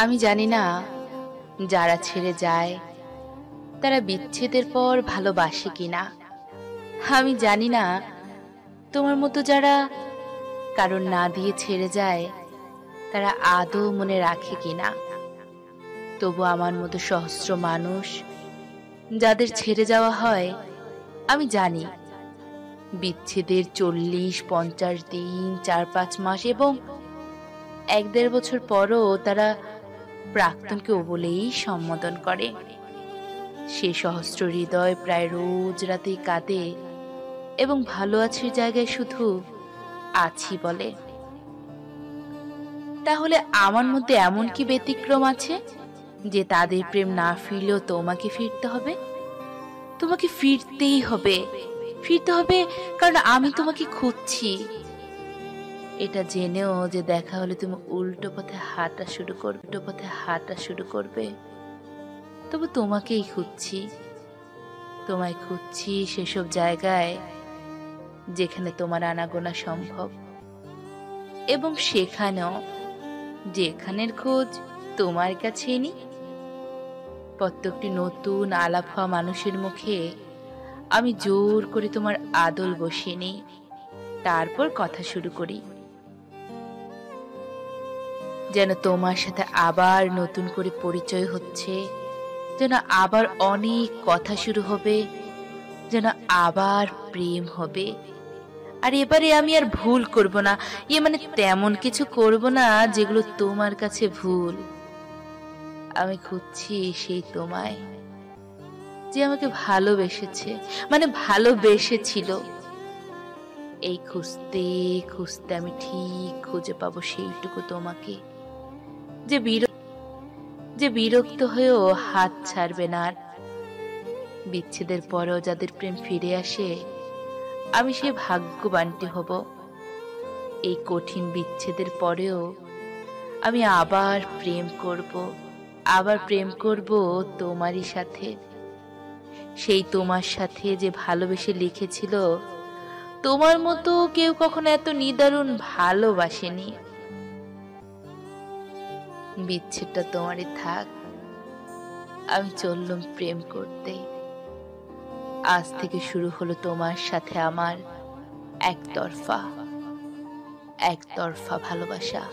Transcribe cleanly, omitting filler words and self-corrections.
আমি জানি না যারা ছেড়ে যায় তারা বিচ্ছেদের পর ভালোবাসে কিনা। আমি জানি না তোমার মতো যারা কারণ না দিয়ে ছেড়ে যায় তারা আদৌ মনে রাখে কিনা। তবু আমার মতো সহস্র মানুষ যাদের ছেড়ে যাওয়া হয়, আমি জানি বিচ্ছেদের 40-50 দিন, 4-5 মাস এবং 1-1.5 বছর পরও তারা প্রাক্তনকে ও বলেই সম্বোধন করে। সে সহস্র হৃদয় প্রায় রোজ রাতেই কাঁদে এবং ভালো আছির জায়গায় শুধু আছি বলে। তাহলে আমার মধ্যে এমন কি ব্যতিক্রম আছে যে তাদের প্রেম না ফিরলেও তোমাকে ফিরতে হবে? তোমাকে ফিরতেই হবে, ফিরতে হবে, কারণ আমি তোমাকে খুঁজছি। এটা জেনেও যে দেখা হলে তুমি উল্টো পথে হাঁটা শুরু করবে, তবু তোমাকেই খুঁজছি। তোমায় খুঁজছি সেসব জায়গায় যেখানে তোমার আনাগোনা সম্ভব, এবং সেখানেও যেখানের খোঁজ তোমার কাছেই নেই। প্রত্যেকটি নতুন আলাপ হওয়া মানুষের মুখে আমি জোর করে তোমার আদল বসিয়ে নিই, তারপর কথা শুরু করি। যেন তোমার সাথে আবার নতুন করে পরিচয় হচ্ছে, যেন আবার অনেক কথা শুরু হবে, যেন আবার প্রেম হবে। আর এবারে আমি আর ভুল করব না, মানে তেমন কিছু করব না যেগুলো তোমার কাছে ভুল। আমি খুঁজছি সেই তোমায় যে আমাকে ভালোবেসেছে, মানে ভালোবেসেছিল। এই খুঁজতে খুঁজতে আমি ঠিক খুঁজে পাবো সেইটুকু তোমাকে যে বিরক্ত হয়েও হাত ছাড়বে না। বিচ্ছেদের পরেও যাদের প্রেম ফিরে আসে, আমি সে ভাগ্যবানটি হব। এই কঠিন বিচ্ছেদের পরেও আমি আবার প্রেম করব তোমারই সাথে। সেই তোমার সাথে যে ভালোবেসে লিখেছিল, তোমার মতো কেউ কখনো এত নিদারুণ ভালোবাসেনি। বিচ্ছেদটা তোমারই থাক, আমি চললুম প্রেম করতে। আজ থেকে শুরু হলো তোমার সাথে আমার একতরফা ভালোবাসা।